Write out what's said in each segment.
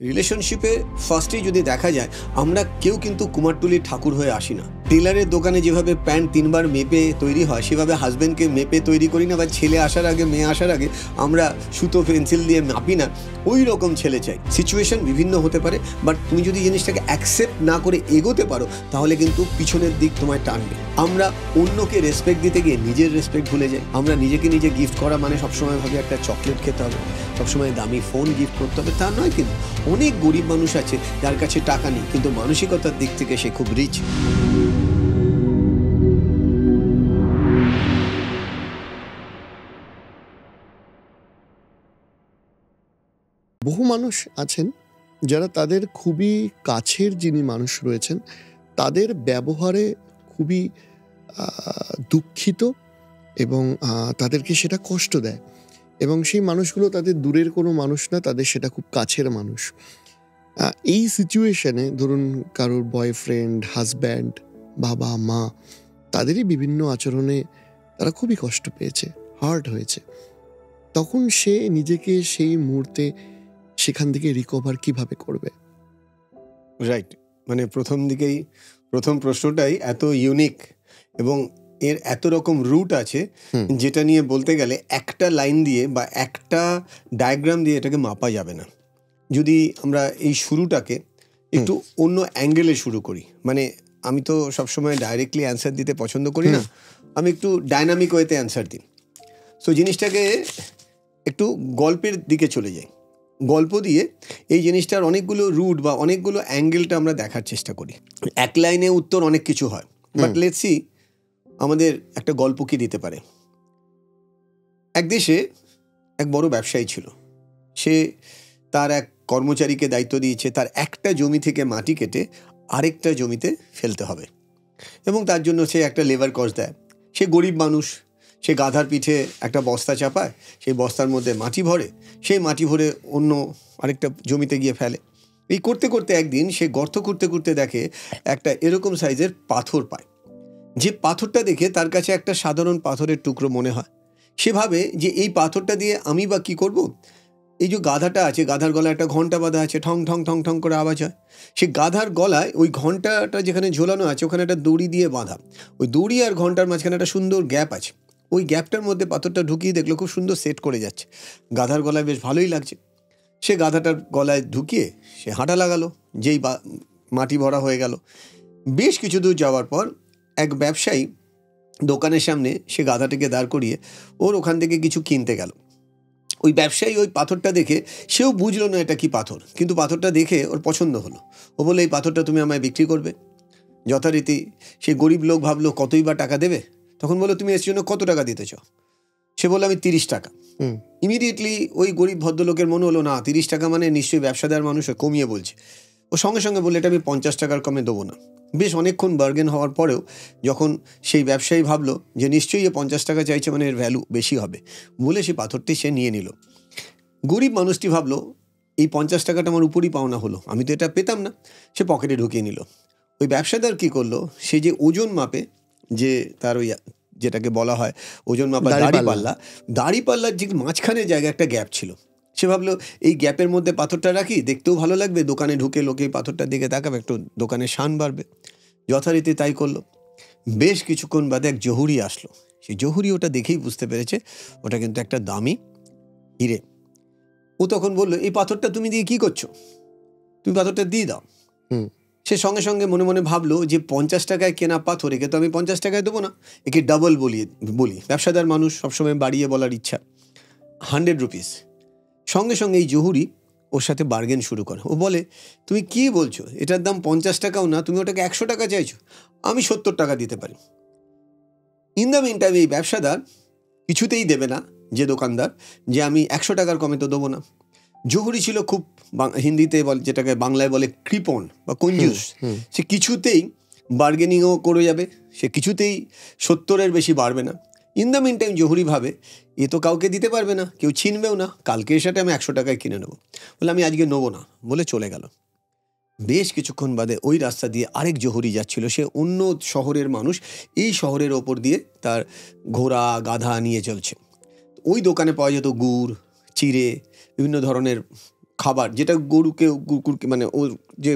রিলেশনশিপে ফার্স্টেই যদি দেখা যায়, আমরা কেউ কিন্তু কুমারটুলির ঠাকুর হয়ে আসি না। টেলারের দোকানে যেভাবে প্যান্ট 3বার মেপে তৈরি হয়, সেভাবে হাজব্যান্ডকে মেপে তৈরি করি না, বা ছেলে আসার আগে মেয়ে আসার আগে আমরা সুতো পেন্সিল দিয়ে মাপি না। ওই রকম ছেলে চাই। সিচুয়েশন বিভিন্ন হতে পারে, বাট তুমি যদি জিনিসটাকে অ্যাকসেপ্ট না করে এগোতে পারো, তাহলে কিন্তু পিছনের দিক তোমায় টানবে। আমরা অন্যকে রেসপেক্ট দিতে গিয়ে নিজের রেসপেক্ট ভুলে যাই। আমরা নিজেকে নিজে গিফট করা মানে সবসময় ভাবি একটা চকলেট খেতে হবে, সবসময় দামি ফোন গিফট করতে হবে, তা নয়। কিন্তু অনেক গরিব মানুষ আছে যার কাছে টাকা নেই, কিন্তু মানসিকতার দিক থেকে সে খুব রিচ। বহু মানুষ আছেন যারা তাদের খুবই কাছের যিনি মানুষ রয়েছেন তাদের ব্যবহারে খুবই দুঃখিত এবং তাদেরকে সেটা কষ্ট দেয়, এবং সেই মানুষগুলো তাদের দূরের কোনো মানুষ না, তাদের সেটা খুব কাছের মানুষ। এই সিচুয়েশনে ধরুন কারোর বয়ফ্রেন্ড, হাজব্যান্ড, বাবা মা, তাদেরই বিভিন্ন আচরণে তারা খুবই কষ্ট পেয়েছে, হার্ট হয়েছে। তখন সে নিজেকে সেই মুহূর্তে সেখান থেকে রিকভার কিভাবে করবে? রাইট, মানে প্রথম প্রশ্নটাই এত ইউনিক এবং এর এত রকম রুট আছে, যেটা নিয়ে বলতে গেলে একটা লাইন দিয়ে বা একটা ডায়াগ্রাম দিয়ে এটাকে মাপা যাবে না। যদি আমরা এই শুরুটাকে একটু অন্য অ্যাঙ্গেলে শুরু করি, মানে আমি তো সবসময় ডাইরেক্টলি অ্যান্সার দিতে পছন্দ করি না, আমি একটু ডাইনামিক ওয়েতে অ্যান্সার দিই। সো জিনিসটাকে একটু গল্পের দিকে চলে যাই। গল্প দিয়ে এই জিনিসটার অনেকগুলো রুট বা অনেকগুলো অ্যাঙ্গেলটা আমরা দেখার চেষ্টা করি। এক লাইনে উত্তর অনেক কিছু হয়, বাট লেটস সি আমাদের একটা গল্প কি দিতে পারে। এক দেশে এক বড় ব্যবসায়ী ছিল। সে তার এক কর্মচারীকে দায়িত্ব দিয়েছে তার একটা জমি থেকে মাটি কেটে আরেকটা জমিতে ফেলতে হবে, এবং তার জন্য সে একটা লেবার কস্ট দেয়। সে গরিব মানুষ, সে গাধার পিঠে একটা বস্তা চাপায়, সেই বস্তার মধ্যে মাটি ভরে, সেই মাটি ভরে অন্য আরেকটা জমিতে গিয়ে ফেলে। এই করতে করতে একদিন সে গর্ত করতে করতে দেখে একটা এরকম সাইজের পাথর পায়। যে পাথরটা দেখে তার কাছে একটা সাধারণ পাথরের টুকরো মনে হয়। সে ভাবে যে এই পাথরটা দিয়ে আমি বা কী করব। এই যে গাধাটা আছে, গাধার গলায় একটা ঘন্টা বাঁধা আছে, ঠং ঠং ঠং ঠং করে আওয়াজ হয়। সে গাধার গলায় ওই ঘন্টাটা যেখানে ঝোলানো আছে ওখানে একটা দড়ি দিয়ে বাঁধা। ওই দড়ি আর ঘন্টার মাঝখানে একটা সুন্দর গ্যাপ আছে। ওই গ্যাপটার মধ্যে পাথরটা ঢুকিয়ে দেখলো খুব সুন্দর সেট করে যাচ্ছে, গাধার গলায় বেশ ভালোই লাগছে। সে গাধাটার গলায় ঢুকিয়ে সে হাঁটা লাগালো। যেই মাটি ভরা হয়ে গেল, বেশ কিছু দূর যাওয়ার পর এক ব্যবসায়ী দোকানের সামনে সে গাধাটিকে দাঁড় করিয়ে ওর ওখান থেকে কিছু কিনতে গেল। ওই ব্যবসায়ী ওই পাথরটা দেখে, সেও বুঝলো না এটা কি পাথর, কিন্তু পাথরটা দেখে ওর পছন্দ হলো। ও বললো এই পাথরটা তুমি আমায় বিক্রি করবে। যথারীতি সে গরিব লোক ভাবলো কতই বা টাকা দেবে। তখন বললো তুমি এর জন্য কত টাকা দিতে চাও? সে বললো আমি 30 টাকা। ইমিডিয়েটলি ওই গরিব ভদ্রলোকের মনে হলো না 30 টাকা মানে নিশ্চয়ই ব্যবসাদার মানুষ কমিয়ে বলছে। ও সঙ্গে সঙ্গে বললো এটা আমি 50 টাকার কমে দেবো না। বেশ অনেকক্ষণ বার্গেন হওয়ার পরেও যখন সেই ব্যবসায়ী ভাবলো যে নিশ্চয়ই এ 50 টাকা চাইছে, মানে এর ভ্যালু বেশি হবে, বলে সেই পাথরটি সে নিয়ে নিল। গরিব মানুষটি ভাবলো এই 50 টাকাটা আমার উপরই পাওনা হলো, আমি তো এটা পেতাম না। সে পকেটে ঢুকিয়ে নিল। ওই ব্যবসাদার কী করলো, সে যে ওজন মাপে, যে তার ওই যেটাকে বলা হয় ওজন মাপা দাড়িপাল্লার যে মাঝখানে জায়গায় একটা গ্যাপ ছিল, সে ভাবলো এই গ্যাপের মধ্যে পাথরটা রাখি, দেখতেও ভালো লাগবে, দোকানে ঢুকে লোকে এই পাথরটার দিকে তাকাবে, একটু দোকানে শান বাড়বে। যথারীতি তাই করলো। বেশ কিছুক্ষণ বাদে এক জহুরি আসলো। সেই জহুরি ওটা দেখেই বুঝতে পেরেছে ওটা কিন্তু একটা দামি হিরে। ও তখন বললো এই পাথরটা তুমি দিয়ে কি করছো, তুমি পাথরটা দিয়ে দাও। সে সঙ্গে সঙ্গে মনে মনে ভাবলো যে 50 টাকায় কেনা পাথর, একে তো আমি 50 টাকায় দেবো না, একে ডাবল বলি। ব্যবসাদার মানুষ সবসময় বাড়িয়ে বলার ইচ্ছা। 100 রুপিস। সঙ্গে সঙ্গে এই জহুরি ওর সাথে বার্গেন শুরু করে। ও বলে তুমি কি বলছো, এটার দাম 50 টাকাও না, তুমি ওটাকে 100 টাকা চাইছো, আমি 70 টাকা দিতে পারি। ইন দ্য মিন টাইম এই ব্যবসাদার কিছুতেই দেবে না, যে দোকানদার, যে আমি 100 টাকার কমে তো দেবো না। জহুরি ছিল খুব, হিন্দিতে যেটাকে বাংলায় বলে কৃপণ বা কঞ্জুস। সে কিছুতেই বার্গেনিংও করে যাবে, সে কিছুতেই 70-এর বেশি বাড়বে না। ইন দ্য মিন টাইম জহুরি ভাবে এ তো কাউকে দিতে পারবে না, কেউ চিনবেও না, কালকে সেটা আমি 100 টাকায় কিনে নেবো। বলে আমি আজকে নেবো না বলে চলে গেল। বেশ কিছুক্ষণ বাদে ওই রাস্তা দিয়ে আরেক জহুরি যাচ্ছিল। সে অন্য শহরের মানুষ, এই শহরের ওপর দিয়ে তার ঘোড়া গাধা নিয়ে চলছে। ওই দোকানে পাওয়া যেত গুড়, চিড়ে, বিভিন্ন ধরনের খাবার, যেটা গরুকে কুকুরকে মানে ওর যে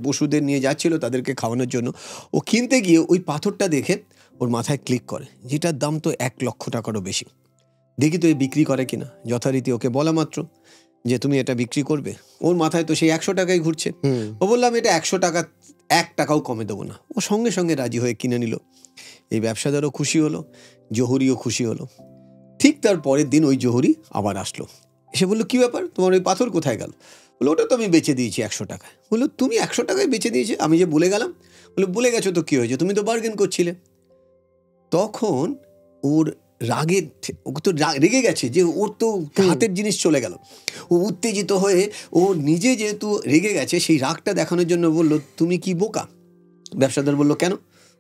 পশুদের নিয়ে যাচ্ছিল তাদেরকে খাওয়ানোর জন্য, ও কিনতে গিয়ে ওই পাথরটা দেখে ওর মাথায় ক্লিক করে, যেটার দাম তো 1,00,000 টাকারও বেশি। দেখি তো এই বিক্রি করে কিনা। যথারীতি ওকে বলা মাত্র যে তুমি এটা বিক্রি করবে, ওর মাথায় তো সেই 100 টাকাই ঘুরছে। ও বললাম এটা 100 টাকা, 1 টাকাও কমে দেবো না। ও সঙ্গে সঙ্গে রাজি হয়ে কিনে নিল। এই ব্যবসাদারও খুশি হলো, জহুরিও খুশি হলো। ঠিক তার পরের দিন ওই জহুরি আবার আসলো, এসে বললো কি ব্যাপার, তোমার ওই পাথর কোথায় গেল? বললো ওটা তো আমি বেচে দিয়েছি 100 টাকায়। বললো তুমি 100 টাকায় বেচে দিয়েছে, আমি যে বলে গেলাম? বললো বলে গেছো তো কী হয়েছে, তুমি তো বার্গেন করছিলে। তখন ওর রাগে, ও তো রেগে গেছে যে ওর তো হাতের জিনিস চলে গেল। ও উত্তেজিত হয়ে, ও নিজে যেহেতু রেগে গেছে, সেই রাগটা দেখানোর জন্য বললো তুমি কি বোকা? ব্যবসাদার বললো কেন?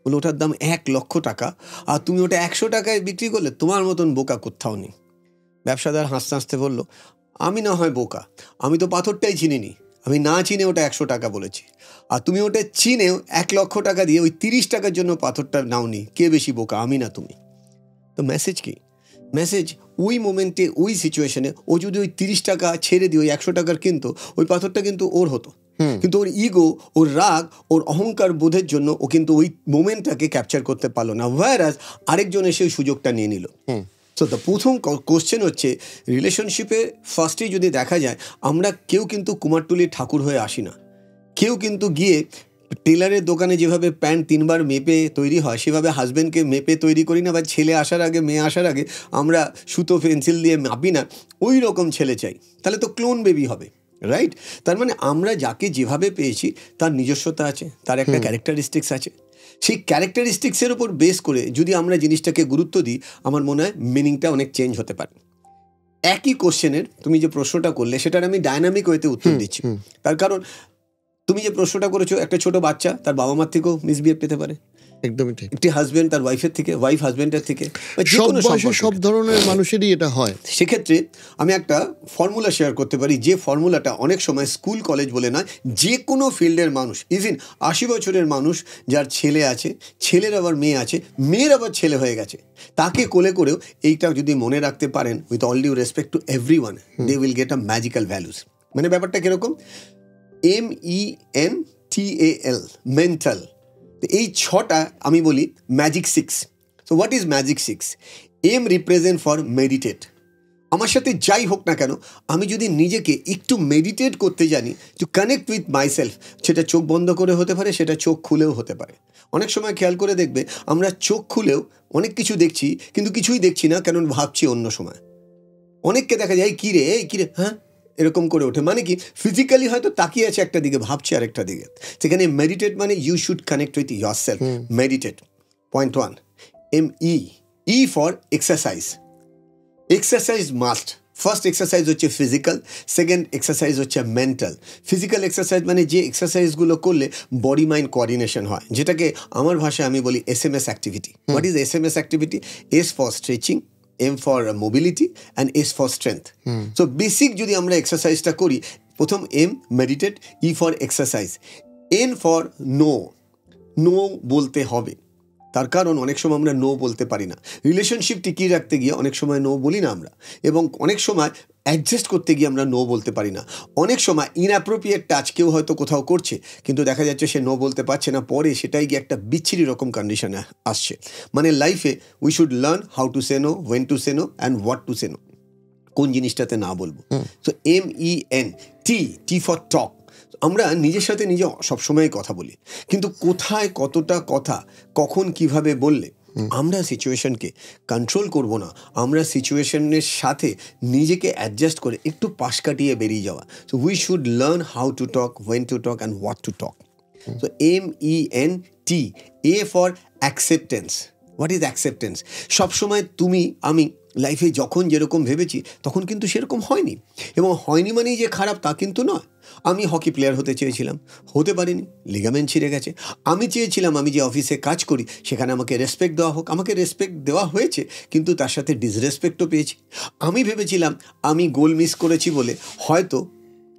বললো ওটার দাম 1,00,000 টাকা, আর তুমি ওটা 100 টাকায় বিক্রি করলে, তোমার মতন বোকা কোথাও নেই। ব্যবসাদার হাসতে হাসতে বলল, আমি না হয় বোকা, আমি তো পাথরটাই চিনিনি, আমি না চিনে ওটা 100 টাকা বলেছি, আর তুমি ওটা চিনেও 1,00,000 টাকা দিয়ে ওই 30 টাকার জন্য পাথরটা নাওনি। কে বেশি বোকা, আমি না তুমি? তো মেসেজ কি? মেসেজ ওই মোমেন্টে, ওই সিচুয়েশনে ও যদি ওই 30 টাকা ছেড়ে দিয়ে ওই 100 টাকার কিনতো, ওই পাথরটা কিন্তু ওর হতো। কিন্তু ওর ইগো, ওর রাগ, ওর অহংকার বোধের জন্য ও কিন্তু ওই মোমেন্টটাকে ক্যাপচার করতে পারলো না, ওয়ারাজ আরেকজন এসে ওই সুযোগটা নিয়ে নিল। সো দ্য প্রথম কোশ্চেন হচ্ছে, রিলেশনশিপে ফার্স্টেই যদি দেখা যায়, আমরা কেউ কিন্তু কুমারটুলির ঠাকুর হয়ে আসি না। কেউ কিন্তু গিয়ে টেলারের দোকানে যেভাবে প্যান্ট 3 বার মেপে তৈরি হয়, সেভাবে হাজব্যান্ডকে মেপে তৈরি করি না, বা ছেলে আসার আগে, মেয়ে আসার আগে আমরা সুতো পেন্সিল দিয়ে মাপি না। ওই রকম ছেলে চাই, তাহলে তো ক্লোন বেবি হবে, রাইট? তার মানে আমরা যাকে যেভাবে পেয়েছি তার নিজস্বতা আছে, তার একটা ক্যারেক্টারিস্টিক্স আছে। সেই ক্যারেক্টারিস্টিক্সের উপর বেস করে যদি আমরা জিনিসটাকে গুরুত্ব দিই, আমার মনে হয় মিনিংটা অনেক চেঞ্জ হতে পারে। একই কোশ্চেনের তুমি যে প্রশ্নটা করলে, সেটার আমি ডায়নামিক ওয়েতে উত্তর দিচ্ছি। তার কারণ তুমি যে প্রশ্নটা করেছো, একটা ছোট বাচ্চা তার বাবা মার থেকেও মিসবিহেভ পেতে পারে, একদমই ঠিক। একটি হাজব্যান্ড তার ওয়াইফের থেকে, ওয়াইফ হাজব্যান্ডের থেকে, সব ধরনের মানুষেরই এটা হয়। সেক্ষেত্রে আমি একটা ফর্মুলা শেয়ার করতে পারি, যে ফর্মুলাটা অনেক সময় স্কুল কলেজ বলে নয়, যে কোনো ফিল্ডের মানুষ, ইভেন 80 বছরের মানুষ যার ছেলে আছে, ছেলের আবার মেয়ে আছে, মেয়ের আবার ছেলে হয়ে গেছে, তাকে কোলে করেও এইটা যদি মনে রাখতে পারেন, with all due respect to everyone, they will get a magical values. মানে ব্যাপারটা কিরকম? MENTAL, mental. এই 6টা আমি বলি magic 6। So what is magic 6? M represent for meditate. আমার সাথে যাই হোক না কেন, আমি যদি নিজেকে একটু মেডিটেট করতে জানি, টু কানেক্ট উইথ মাইসেলফ, সেটা চোখ বন্ধ করে হতে পারে, সেটা চোখ খুলেও হতে পারে। অনেক সময় খেয়াল করে দেখবে, আমরা চোখ খুলেও অনেক কিছু দেখছি, কিন্তু কিছুই দেখছি না, কারণ ভাবছি অন্য সময়। অনেককে দেখা যায় কী রে, হ্যাঁ, এরকম করে ওঠে। মানে কি, ফিজিক্যালি হয়তো তাকিয়ে আছে একটা দিকে, ভাবছে আরেকটা দিকে। সেখানে মেডিটেট মানে you should connect with yourself. Meditate. Point 1, E for exercise. Exercise must. First exercise হচ্ছে ফিজিক্যাল, সেকেন্ড এক্সারসাইজ হচ্ছে মেন্টাল। ফিজিক্যাল এক্সারসাইজ মানে যে এক্সারসাইজগুলো করলে বডি মাইন্ড কোঅর্ডিনেশন হয়, যেটাকে আমার ভাষায় আমি বলি SMS activity. What is SMS activity? S for stretching, M for mobility and S for strength. So basic যদি আমরা এক্সারসাইজটা করি, প্রথম M meditate, E for exercise, N for no বলতে হবে। তার কারণ অনেক সময় আমরা নো বলতে পারি না। রিলেশনশিপ টিকিয়ে রাখতে গিয়ে অনেক সময় নো বলি না আমরা, এবং অনেক সময় অ্যাডজাস্ট করতে গিয়ে আমরা নো বলতে পারি না। অনেক সময় ইনঅ্যাপ্রোপ্রিয়েট টাচ কেউ হয়তো কোথাও করছে, কিন্তু দেখা যাচ্ছে সে নো বলতে পারছে না, পরে সেটাই গিয়ে একটা বিচ্ছিরি রকম কন্ডিশনে আসছে। মানে লাইফে we should learn how to say no, when to say no and what to say no, কোন জিনিসটাতে না বলবো। So MENT for talk. আমরা নিজের সাথে নিজে সবসময় কথা বলি, কিন্তু কোথায় কতটা কথা কখন কিভাবে বললে আমরা সিচুয়েশনকে কন্ট্রোল করব না, আমরা সিচুয়েশনের সাথে নিজেকে অ্যাডজাস্ট করে একটু পাশ কাটিয়ে বেরিয়ে যাওয়া। So we should learn how to talk, went to talk and what to talk. So MENT, A for acceptance. What is acceptance? সবসময় তুমি আমি লাইফে যখন যেরকম ভেবেছি তখন কিন্তু সেরকম হয়নি, এবং হয়নি মানেই যে খারাপ তা কিন্তু নয়। আমি হকি প্লেয়ার হতে চেয়েছিলাম, হতে পারিনি, লিগামেন্ট ছিঁড়ে গেছে। আমি চেয়েছিলাম আমি যে অফিসে কাজ করি সেখানে আমাকে রেসপেক্ট দেওয়া হোক, আমাকে রেসপেক্ট দেওয়া হয়েছে, কিন্তু তার সাথে ডিসরেসপেক্টও পেয়েছি। আমি ভেবেছিলাম আমি গোল মিস করেছি বলে হয়তো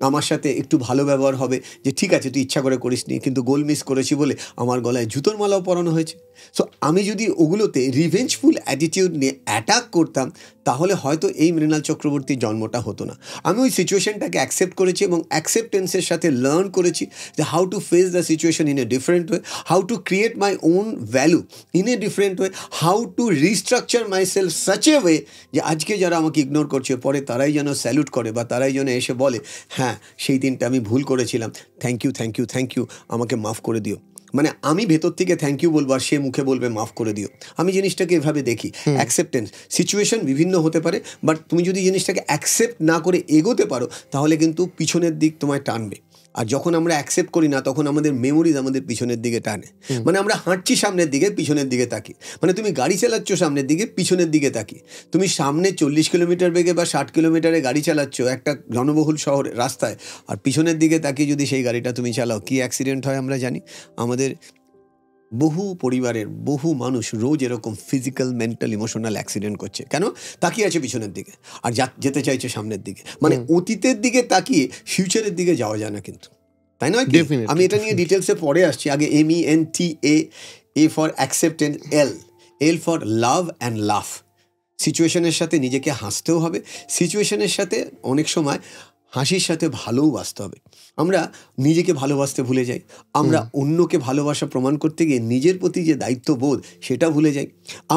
আমার সাথে একটু ভালো ব্যবহার হবে, যে ঠিক আছে তুই ইচ্ছা করে করিসনি, কিন্তু গোল মিস করেছি বলে আমার গলায় জুতোর মালাও পরানো হয়েছে। সো আমি যদি ওগুলোতে রিভেঞ্জফুল অ্যাটিটিউড নিয়ে অ্যাটাক করতাম, তাহলে হয়তো এই মৃণাল চক্রবর্তীর জন্মটা হতো না। আমি ওই সিচুয়েশনটাকে অ্যাকসেপ্ট করেছি এবং অ্যাকসেপ্টেন্সের সাথে লার্ন করেছি যে how to face the situation in a different way, how to create my own value in a different way, how to restructure my self such a way যে আজকে যারা আমাকে ইগনোর করছে পরে তারাই যেন স্যালুট করে বা তারাই যেন এসে বলে হ্যাঁ সেই দিনটা আমি ভুল করেছিলাম, thank you thank you thank you, আমাকে মাফ করে দিও। মানে আমি ভেতর থেকে থ্যাংক ইউ বলবো আর সে মুখে বলবে মাফ করে দিও। আমি জিনিসটাকে এভাবে দেখি। অ্যাকসেপ্টেন্স, সিচুয়েশন বিভিন্ন হতে পারে, বাট তুমি যদি জিনিসটাকে অ্যাকসেপ্ট না করে এগোতে পারো তাহলে কিন্তু পিছনের দিক তোমায় টানবে। আর যখন আমরা অ্যাকসেপ্ট করি না তখন আমাদের মেমোরিজ আমাদের পিছনের দিকে টানে। মানে আমরা হাঁটছি সামনের দিকে, পিছনের দিকে তাকি। মানে তুমি গাড়ি চালাচ্ছ সামনের দিকে, পিছনের দিকে তাকি। তুমি সামনে 40 কিলোমিটার বেগে বা 60 কিলোমিটারে গাড়ি চালাচ্ছ একটা জনবহুল শহরে রাস্তায়, আর পিছনের দিকে তাকিয়ে যদি সেই গাড়িটা তুমি চালাও, কি অ্যাক্সিডেন্ট হয় আমরা জানি। আমাদের বহু পরিবারের বহু মানুষ রোজ এরকম ফিজিক্যাল, মেন্টাল, ইমোশনাল অ্যাক্সিডেন্ট করছে। কেন? তাকিয়ে আছে পিছনের দিকে আর যেতে চাইছে সামনের দিকে। মানে অতীতের দিকে তাকিয়ে ফিউচারের দিকে যাওয়া যায় না কিন্তু, তাই নয় কি? আমি এটা নিয়ে ডিটেলসে পরে আসছি। আগে MENTA, A for acceptance, L for love and লাফ। সিচুয়েশনের সাথে নিজেকে হাসতেও হবে, সিচুয়েশনের সাথে অনেক সময় হাসির সাথে ভালোও বাসতে হবে। আমরা নিজেকে ভালোবাসতে ভুলে যাই, আমরা অন্যকে ভালোবাসা প্রমাণ করতে গিয়ে নিজের প্রতি যে দায়িত্ববোধ সেটা ভুলে যাই,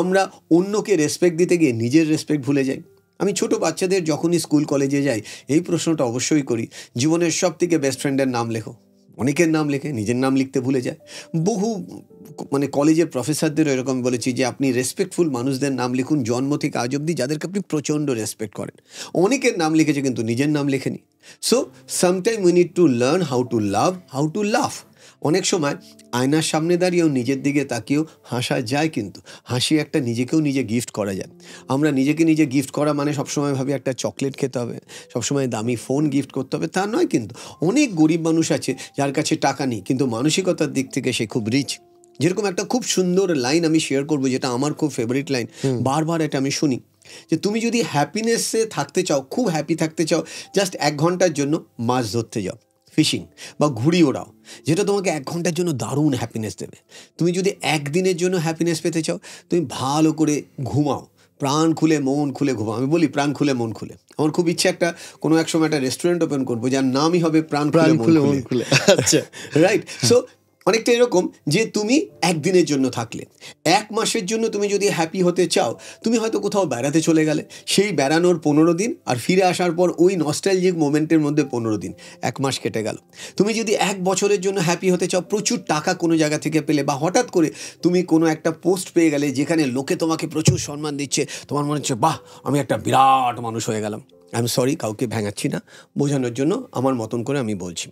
আমরা অন্যকে রেসপেক্ট দিতে গিয়ে নিজের রেসপেক্ট ভুলে যাই। আমি ছোট বাচ্চাদের যখনই স্কুল কলেজে যাই এই প্রশ্নটা অবশ্যই করি, জীবনের সব থেকে বেস্ট ফ্রেন্ডের নাম লেখো। অনেকের নাম লেখে, নিজের নাম লিখতে ভুলে যায়। বহু মানে কলেজের প্রফেসরদেরও এরকম বলেছি যে আপনি রেসপেক্টফুল মানুষদের নাম লিখুন জন্ম থেকে আজ অবধি, যাদেরকে আপনি প্রচণ্ড রেসপেক্ট করেন। অনেকের নাম লিখেছে কিন্তু নিজের নাম লেখেনি। So sometime we need to learn how to love, how to laugh. অনেক সময় আয়নার সামনে দাঁড়িয়েও নিজের দিকে তাকিয়েও হাসা যায়, কিন্তু হাসি একটা নিজেকেও নিজে গিফট করা যায়। আমরা নিজেকে নিজে গিফট করা মানে সবসময় ভাবি একটা চকলেট খেতে হবে, সবসময় দামি ফোন গিফট করতে হবে, তা নয় কিন্তু। অনেক গরিব মানুষ আছে যার কাছে টাকা নেই কিন্তু মানসিকতার দিক থেকে সে খুব রিচ। যেরকম একটা খুব সুন্দর লাইন আমি শেয়ার করবো, যেটা আমার খুব ফেভারিট লাইন, বারবার এটা আমি শুনি, যে তুমি যদি হ্যাপিনেসে থাকতে চাও, খুব হ্যাপি থাকতে চাও, জাস্ট 1 ঘন্টার জন্য মাছ ধরতে যাও, ফিশিং বা ঘুড়ি ওড়াও, যেটা তোমাকে 1 ঘন্টার জন্য দারুণ হ্যাপিনেস দেবে। তুমি যদি 1 দিনের জন্য হ্যাপিনেস পেতে চাও, তুমি ভালো করে ঘুমাও, প্রাণ খুলে মন খুলে ঘুমাও। আমি বলি প্রাণ খুলে মন খুলে। আমার খুব ইচ্ছে একটা কোনো এক সময় একটা রেস্টুরেন্ট ওপেন করবো যার নামই হবে প্রাণ খুলে মন খুলে। আচ্ছা, রাইট। সো অনেকটা এরকম যে তুমি 1 দিনের জন্য থাকলে, 1 মাসের জন্য তুমি যদি হ্যাপি হতে চাও, তুমি হয়তো কোথাও বেড়াতে চলে গেলে, সেই বেড়ানোর 15 দিন আর ফিরে আসার পর ওই নস্টালজিক মোমেন্টের মধ্যে 15 দিন, 1 মাস কেটে গেল। তুমি যদি 1 বছরের জন্য হ্যাপি হতে চাও, প্রচুর টাকা কোনো জায়গা থেকে পেলে, বা হঠাৎ করে তুমি কোনো একটা পোস্ট পেয়ে গেলে যেখানে লোকে তোমাকে প্রচুর সম্মান দিচ্ছে, তোমার মনে হচ্ছে বাহ আমি একটা বিরাট মানুষ হয়ে গেলাম। আই এম সরি, কাউকে ভেঙাচ্ছি না, বোঝানোর জন্য আমার মতন করে আমি বলছি।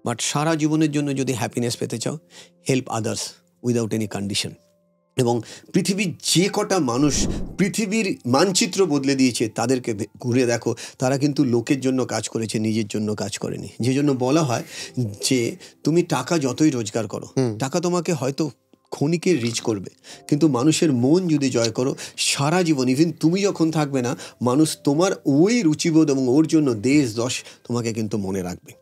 বাট সারা জীবনের জন্য যদি হ্যাপিনেস পেতে চাও, help others without any condition. এবং পৃথিবীর যে কটা মানুষ পৃথিবীর মানচিত্র বদলে দিয়েছে তাদেরকে ঘুরে দেখো, তারা কিন্তু লোকের জন্য কাজ করেছে, নিজের জন্য কাজ করেনি। যে জন্য বলা হয় যে তুমি টাকা যতই রোজগার করো, টাকা তোমাকে হয়তো ক্ষণিকে রিচ করবে, কিন্তু মানুষের মন যদি জয় করো, সারা জীবন, ইভেন তুমি যখন থাকবে না, মানুষ তোমার ওই রুচিবোধ এবং ওর জন্য দেশ দশ তোমাকে কিন্তু মনে রাখবে।